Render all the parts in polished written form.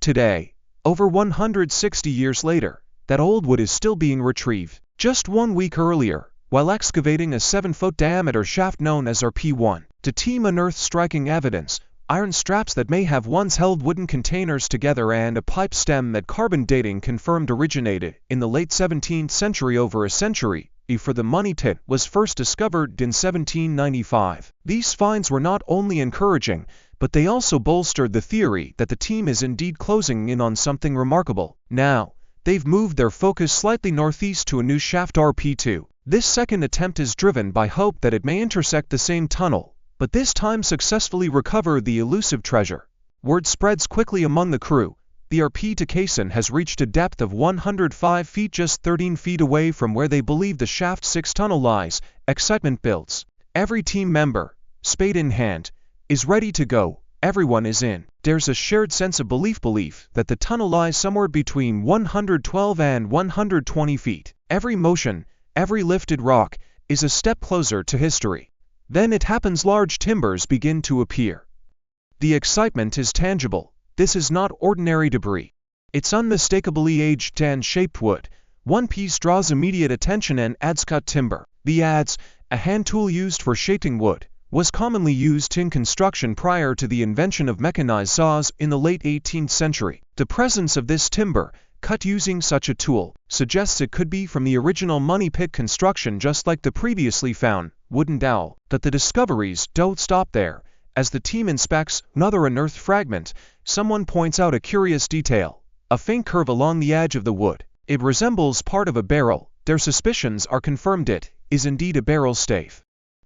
Today, over 160 years later, that old wood is still being retrieved. Just 1 week earlier, while excavating a 7-foot diameter shaft known as RP1, the team unearthed striking evidence: iron straps that may have once held wooden containers together and a pipe stem that carbon dating confirmed originated in the late 17th century. Over a century before the money pit was first discovered in 1795. These finds were not only encouraging, but they also bolstered the theory that the team is indeed closing in on something remarkable. Now, they've moved their focus slightly northeast to a new shaft, RP2. This second attempt is driven by hope that it may intersect the same tunnel, but this time successfully recover the elusive treasure. Word spreads quickly among the crew. The RP2 caisson has reached a depth of 105 feet, just 13 feet away from where they believe the Shaft 6 tunnel lies. Excitement builds. Every team member, spade in hand, is ready to go. Everyone is in. There's a shared sense of belief that the tunnel lies somewhere between 112 and 120 feet. Every motion, every lifted rock, is a step closer to history. Then it happens: large timbers begin to appear. The excitement is tangible. This is not ordinary debris. It's unmistakably aged and shaped wood. One piece draws immediate attention: an adze cut timber. The adze, a hand tool used for shaping wood, was commonly used in construction prior to the invention of mechanized saws in the late 18th century. The presence of this timber, cut using such a tool, suggests it could be from the original money pit construction, just like the previously found wooden dowel. But the discoveries don't stop there. As the team inspects another unearthed fragment, someone points out a curious detail: a faint curve along the edge of the wood. It resembles part of a barrel. Their suspicions are confirmed: it is indeed a barrel stave.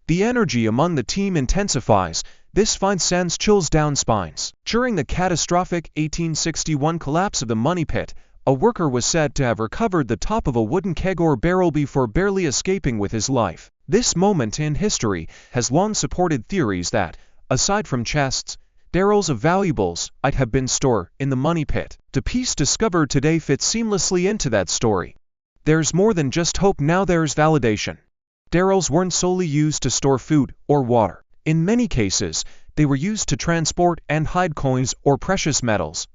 The energy among the team intensifies. This find sends chills down spines. During the catastrophic 1861 collapse of the money pit, a worker was said to have recovered the top of a wooden keg or barrel before barely escaping with his life. This moment in history has long supported theories that, aside from chests, barrels of valuables might have been stored in the money pit. The piece discovered today fits seamlessly into that story. There's more than just hope now, there's validation. Barrels weren't solely used to store food or water. In many cases, they were used to transport and hide coins or precious metals.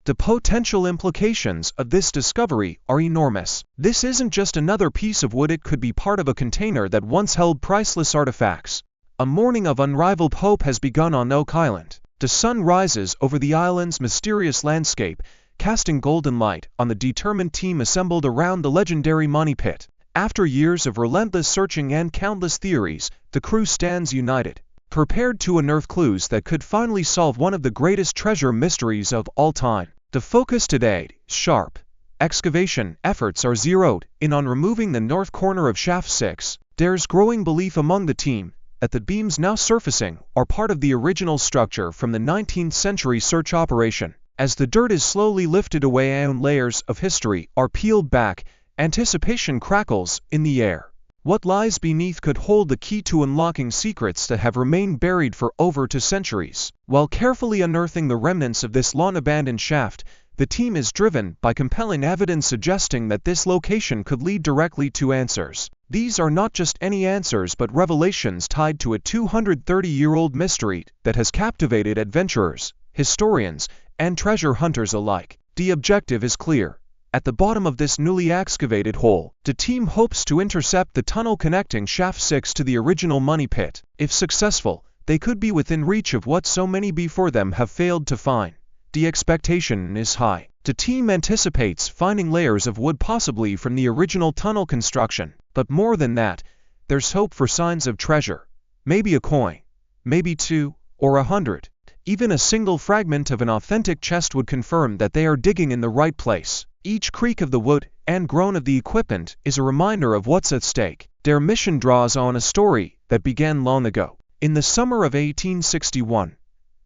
The potential implications of this discovery are enormous. This isn't just another piece of wood, it could be part of a container that once held priceless artifacts. A morning of unrivaled hope has begun on Oak Island. The sun rises over the island's mysterious landscape, casting golden light on the determined team assembled around the legendary money pit. After years of relentless searching and countless theories, the crew stands united, prepared to unearth clues that could finally solve one of the greatest treasure mysteries of all time. The focus today is sharp. Excavation efforts are zeroed in on removing the north corner of Shaft 6. There's growing belief among the team that the beams now surfacing are part of the original structure from the 19th century search operation. As the dirt is slowly lifted away and layers of history are peeled back, anticipation crackles in the air. What lies beneath could hold the key to unlocking secrets that have remained buried for over 2 centuries. While carefully unearthing the remnants of this long-abandoned shaft, the team is driven by compelling evidence suggesting that this location could lead directly to answers. These are not just any answers, but revelations tied to a 230-year-old mystery that has captivated adventurers, historians, and treasure hunters alike. The objective is clear. At the bottom of this newly excavated hole, the team hopes to intercept the tunnel connecting Shaft 6 to the original money pit. If successful, they could be within reach of what so many before them have failed to find. The expectation is high. The team anticipates finding layers of wood, possibly from the original tunnel construction. But more than that, there's hope for signs of treasure. Maybe a coin, maybe 2 or 100. Even a single fragment of an authentic chest would confirm that they are digging in the right place. Each creak of the wood and groan of the equipment is a reminder of what's at stake. Their mission draws on a story that began long ago. In the summer of 1861,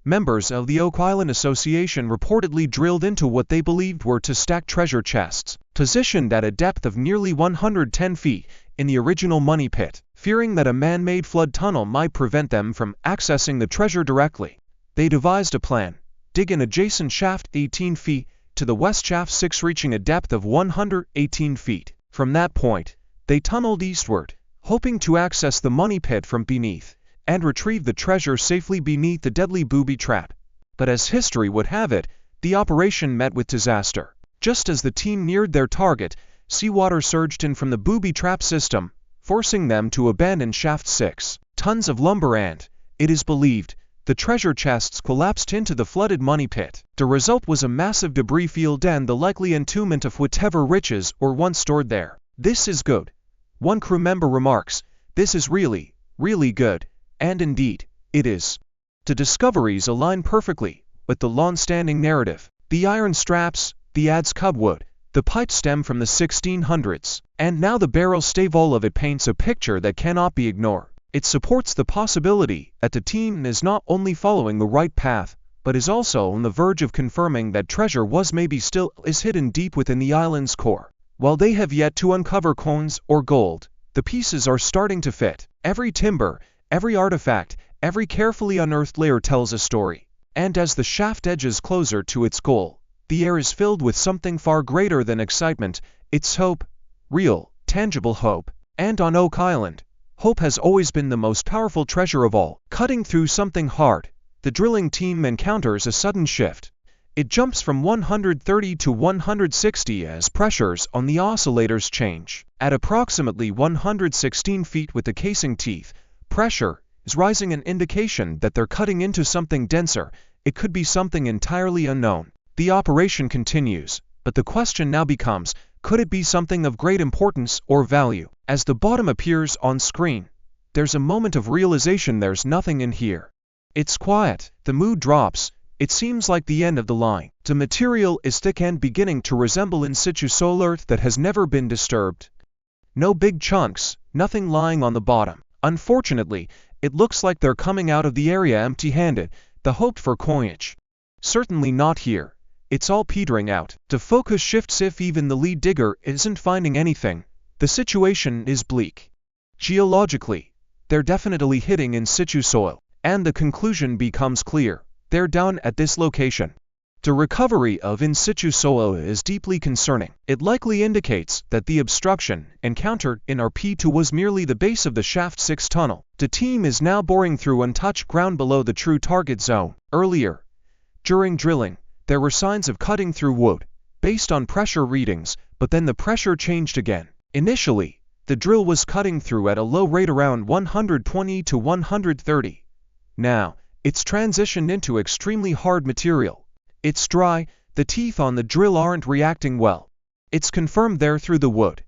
members of the Oak Island Association reportedly drilled into what they believed were 2 stacked treasure chests, positioned at a depth of nearly 110 feet in the original money pit. Fearing that a man-made flood tunnel might prevent them from accessing the treasure directly, they devised a plan: dig an adjacent shaft 18 feet to the west, Shaft 6 reaching a depth of 118 feet. From that point, they tunneled eastward, hoping to access the money pit from beneath and retrieve the treasure safely beneath the deadly booby trap. But as history would have it, The operation met with disaster. Just as the team neared their target, seawater surged in from the booby trap system, forcing them to abandon Shaft 6. Tons of lumber and, it is believed, the treasure chests collapsed into the flooded money pit. The result was a massive debris field and the likely entombment of whatever riches were once stored there. This is good. One crew member remarks, "This is really, really good," and indeed, it is. The discoveries align perfectly with the long-standing narrative. The iron straps, the adze cubwood, the pipe stem from the 1600s, and now the barrel stave, all of it paints a picture that cannot be ignored. It supports the possibility that the team is not only following the right path, but is also on the verge of confirming that treasure maybe still is hidden deep within the island's core. While they have yet to uncover coins or gold, the pieces are starting to fit. Every timber, every artifact, every carefully unearthed layer tells a story. And as the shaft edges closer to its goal, the air is filled with something far greater than excitement. It's hope. Real, tangible hope. And on Oak Island, hope has always been the most powerful treasure of all. Cutting through something hard, the drilling team encounters a sudden shift. It jumps from 130 to 160 as pressures on the oscillators change. At approximately 116 feet with the casing teeth, pressure is rising, an indication that they're cutting into something denser. It could be something entirely unknown. The operation continues, but the question now becomes, could it be something of great importance or value? As the bottom appears on screen, there's a moment of realization: there's nothing in here. It's quiet. The mood drops. It seems like the end of the line. The material is thick and beginning to resemble in situ soil earth that has never been disturbed. No big chunks, nothing lying on the bottom. Unfortunately, it looks like they're coming out of the area empty-handed, the hoped for coinage. Certainly not here. It's all petering out. The focus shifts. If even the lead digger isn't finding anything, the situation is bleak. Geologically, they're definitely hitting in situ soil, and the conclusion becomes clear. They're down at this location. The recovery of in situ soil is deeply concerning. It likely indicates that the obstruction encountered in our P2 was merely the base of the Shaft 6 tunnel. The team is now boring through untouched ground below the true target zone. Earlier, during drilling, there were signs of cutting through wood, based on pressure readings, but then the pressure changed again. Initially, the drill was cutting through at a low rate around 120 to 130. Now, it's transitioned into extremely hard material. It's dry, the teeth on the drill aren't reacting well. It's confirmed there through the wood.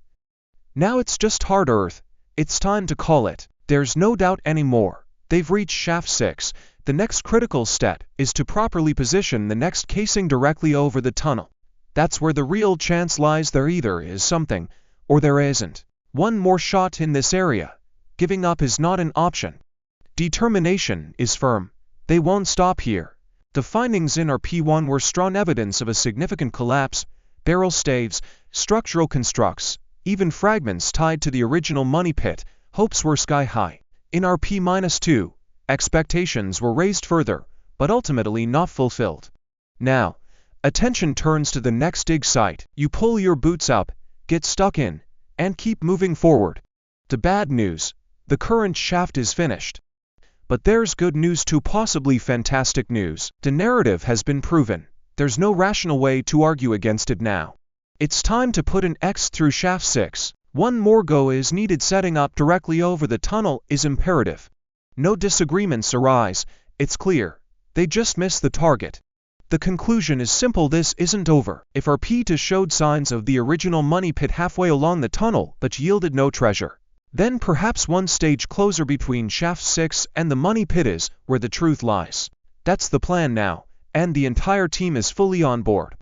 Now it's just hard earth. It's time to call it. There's no doubt anymore. They've reached Shaft 6. The next critical step is to properly position the next casing directly over the tunnel. That's where the real chance lies. There either is something, or there isn't. One more shot in this area. Giving up is not an option. Determination is firm. They won't stop here. The findings in our P1 were strong evidence of a significant collapse: barrel staves, structural constructs, even fragments tied to the original money pit. Hopes were sky high. In our P-2, expectations were raised further, but ultimately not fulfilled. Now, attention turns to the next dig site. You pull your boots up, get stuck in, and keep moving forward. The bad news: the current shaft is finished. But there's good news too, possibly fantastic news. The narrative has been proven. There's no rational way to argue against it now. It's time to put an X through Shaft 6. One more go is needed. Setting up directly over the tunnel is imperative. No disagreements arise. It's clear. They just missed the target. The conclusion is simple: this isn't over. If our P2 showed signs of the original money pit halfway along the tunnel but yielded no treasure, then perhaps one stage closer between Shaft 6 and the money pit is where the truth lies. That's the plan now, and the entire team is fully on board.